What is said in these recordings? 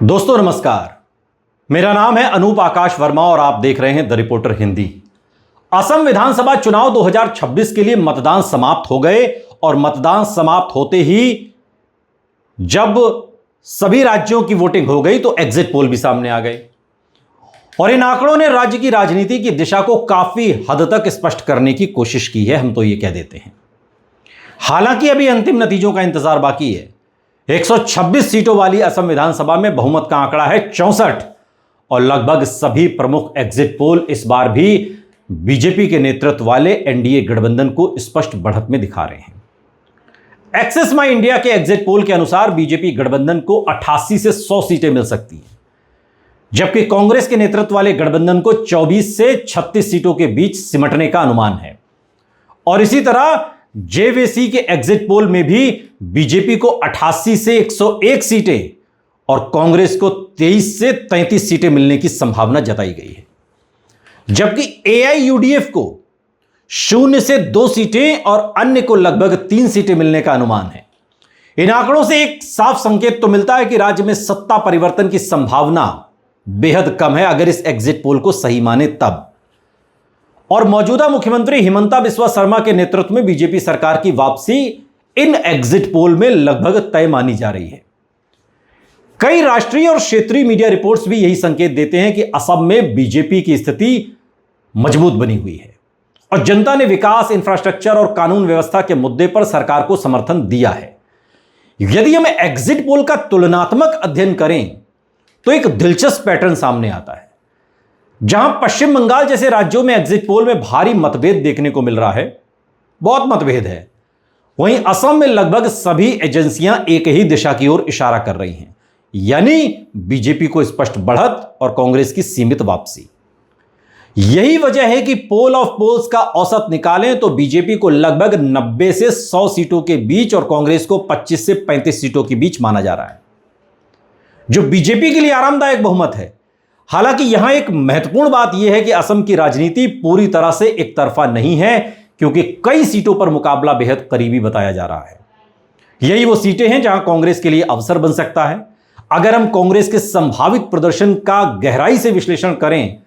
दोस्तों नमस्कार, मेरा नाम है अनूप आकाश वर्मा और आप देख रहे हैं द रिपोर्टर हिंदी। असम विधानसभा चुनाव 2026 के लिए मतदान समाप्त हो गए और मतदान समाप्त होते ही जब सभी राज्यों की वोटिंग हो गई तो एग्जिट पोल भी सामने आ गए और इन आंकड़ों ने राज्य की राजनीति की दिशा को काफी हद तक स्पष्ट करने की कोशिश की है, हम तो ये कह देते हैं। हालांकि अभी अंतिम नतीजों का इंतजार बाकी है। 126 सीटों वाली असम विधानसभा में बहुमत का आंकड़ा है 64 और लगभग सभी प्रमुख एग्जिट पोल इस बार भी बीजेपी के नेतृत्व वाले एनडीए गठबंधन को स्पष्ट बढ़त में दिखा रहे हैं। एक्सिस माई इंडिया के एग्जिट पोल के अनुसार बीजेपी गठबंधन को 88 से 100 सीटें मिल सकती हैं, जबकि कांग्रेस के नेतृत्व वाले गठबंधन को 24 से 36 सीटों के बीच सिमटने का अनुमान है। और इसी तरह जेवीसी के एग्जिट पोल में भी बीजेपी को 88 से 101 सीटें और कांग्रेस को 23 से 33 सीटें मिलने की संभावना जताई गई है, जबकि एआईयूडीएफ को 0 से 2 सीटें और अन्य को लगभग 3 सीटें मिलने का अनुमान है। इन आंकड़ों से एक साफ संकेत तो मिलता है कि राज्य में सत्ता परिवर्तन की संभावना बेहद कम है, अगर इस एग्जिट पोल को सही माने तब। और मौजूदा मुख्यमंत्री हिमंता बिस्वा शर्मा के नेतृत्व में बीजेपी सरकार की वापसी इन एग्जिट पोल में लगभग तय मानी जा रही है। कई राष्ट्रीय और क्षेत्रीय मीडिया रिपोर्ट्स भी यही संकेत देते हैं कि असम में बीजेपी की स्थिति मजबूत बनी हुई है और जनता ने विकास, इंफ्रास्ट्रक्चर और कानून व्यवस्था के मुद्दे पर सरकार को समर्थन दिया है। यदि हम एग्जिट पोल का तुलनात्मक अध्ययन करें तो एक दिलचस्प पैटर्न सामने आता है। जहां पश्चिम बंगाल जैसे राज्यों में एग्जिट पोल में भारी मतभेद देखने को मिल रहा है, बहुत मतभेद है, वहीं असम में लगभग सभी एजेंसियां एक ही दिशा की ओर इशारा कर रही हैं, यानी बीजेपी को स्पष्ट बढ़त और कांग्रेस की सीमित वापसी। यही वजह है कि पोल ऑफ पोल्स का औसत निकालें तो बीजेपी को लगभग 90 से 100 सीटों के बीच और कांग्रेस को 25 से 35 सीटों के बीच माना जा रहा है, जो बीजेपी के लिए आरामदायक बहुमत है। हालांकि यहां एक महत्वपूर्ण बात यह है कि असम की राजनीति पूरी तरह से एक तरफा नहीं है, क्योंकि कई सीटों पर मुकाबला बेहद करीबी बताया जा रहा है। यही वो सीटें हैं जहां कांग्रेस के लिए अवसर बन सकता है। अगर हम कांग्रेस के संभावित प्रदर्शन का गहराई से विश्लेषण करें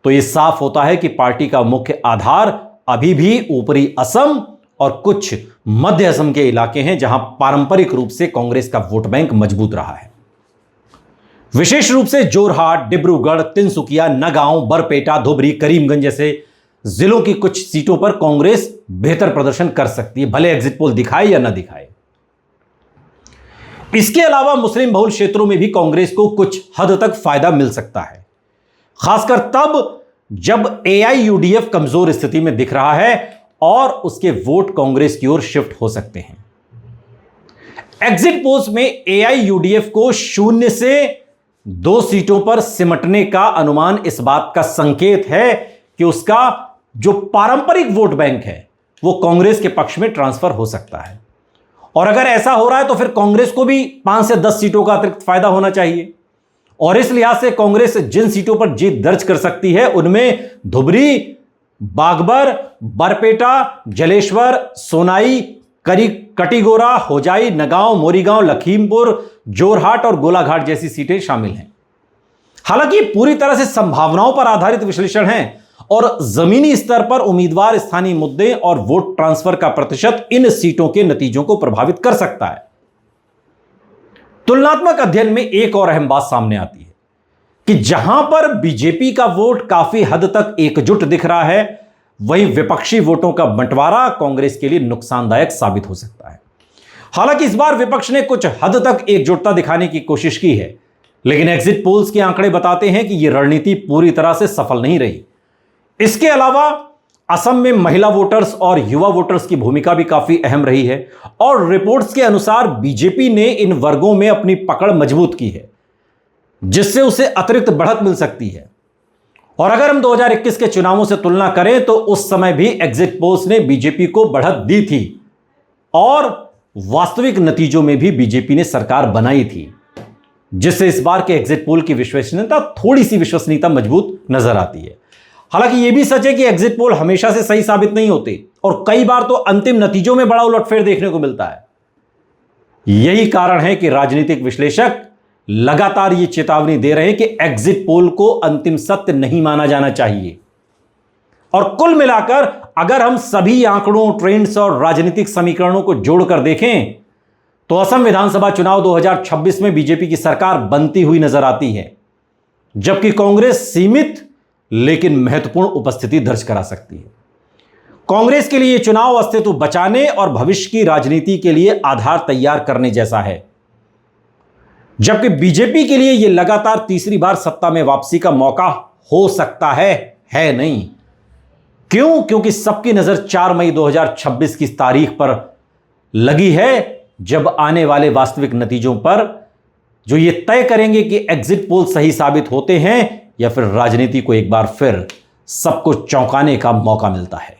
तो यह साफ होता है कि पार्टी का मुख्य आधार अभी भी ऊपरी असम और कुछ मध्य असम के इलाके हैं, जहां पारंपरिक रूप से कांग्रेस का वोट बैंक मजबूत रहा है। विशेष रूप से जोरहाट, डिब्रूगढ़, तिनसुकिया, नगांव, बरपेटा, धुबरी, करीमगंज जैसे जिलों की कुछ सीटों पर कांग्रेस बेहतर प्रदर्शन कर सकती है, भले एग्जिट पोल दिखाए या ना दिखाए। इसके अलावा मुस्लिम बहुल क्षेत्रों में भी कांग्रेस को कुछ हद तक फायदा मिल सकता है, खासकर तब जब एआईयूडीएफ कमजोर स्थिति में दिख रहा है और उसके वोट कांग्रेस की ओर शिफ्ट हो सकते हैं। एग्जिट पोल्स में एआईयूडीएफ को 0 से 2 सीटों पर सिमटने का अनुमान इस बात का संकेत है कि उसका जो पारंपरिक वोट बैंक है वो कांग्रेस के पक्ष में ट्रांसफर हो सकता है। और अगर ऐसा हो रहा है तो फिर कांग्रेस को भी 5 से 10 सीटों का अतिरिक्त फायदा होना चाहिए। और इस लिहाज से कांग्रेस जिन सीटों पर जीत दर्ज कर सकती है उनमें धुबरी, बागबर, बरपेटा, जलेश्वर, सोनाई, कटिगोरा, होजाई, नगांव, मोरीगांव, लखीमपुर, जोरहाट और गोलाघाट जैसी सीटें शामिल हैं। हालांकि पूरी तरह से संभावनाओं पर आधारित विश्लेषण है और जमीनी स्तर पर उम्मीदवार, स्थानीय मुद्दे और वोट ट्रांसफर का प्रतिशत इन सीटों के नतीजों को प्रभावित कर सकता है। तुलनात्मक अध्ययन में एक और अहम बात सामने आती है कि जहां पर बीजेपी का वोट काफी हद तक एकजुट दिख रहा है, वहीं विपक्षी वोटों का बंटवारा कांग्रेस के लिए नुकसानदायक साबित हो सकता है। हालांकि इस बार विपक्ष ने कुछ हद तक एकजुटता दिखाने की कोशिश की है, लेकिन एग्जिट पोल्स के आंकड़े बताते हैं कि यह रणनीति पूरी तरह से सफल नहीं रही। इसके अलावा असम में महिला वोटर्स और युवा वोटर्स की भूमिका भी काफी अहम रही है और रिपोर्ट्स के अनुसार बीजेपी ने इन वर्गों में अपनी पकड़ मजबूत की है, जिससे उसे अतिरिक्त बढ़त मिल सकती है। और अगर हम 2021 के चुनावों से तुलना करें तो उस समय भी एग्जिट पोल्स ने बीजेपी को बढ़त दी थी और वास्तविक नतीजों में भी बीजेपी ने सरकार बनाई थी, जिससे इस बार के एग्जिट पोल की विश्वसनीयता, थोड़ी सी विश्वसनीयता मजबूत नजर आती है। हालांकि यह भी सच है कि एग्जिट पोल हमेशा से सही साबित नहीं होते और कई बार तो अंतिम नतीजों में बड़ा उलटफेर देखने को मिलता है। यही कारण है कि राजनीतिक विश्लेषक लगातार ये चेतावनी दे रहे हैं कि एग्जिट पोल को अंतिम सत्य नहीं माना जाना चाहिए। और कुल मिलाकर अगर हम सभी आंकड़ों, ट्रेंड्स और राजनीतिक समीकरणों को जोड़कर देखें तो असम विधानसभा चुनाव 2026 में बीजेपी की सरकार बनती हुई नजर आती है, जबकि कांग्रेस सीमित लेकिन महत्वपूर्ण उपस्थिति दर्ज करा सकती है। कांग्रेस के लिए यह चुनाव अस्तित्व बचाने और भविष्य की राजनीति के लिए आधार तैयार करने जैसा है, जबकि बीजेपी के लिए यह लगातार तीसरी बार सत्ता में वापसी का मौका हो सकता है नहीं। क्यों? क्योंकि सबकी नजर 4 मई 2026 की तारीख पर लगी है, जब आने वाले वास्तविक नतीजों पर जो ये तय करेंगे कि एग्जिट पोल सही साबित होते हैं या फिर राजनीति को एक बार फिर सबको चौंकाने का मौका मिलता है।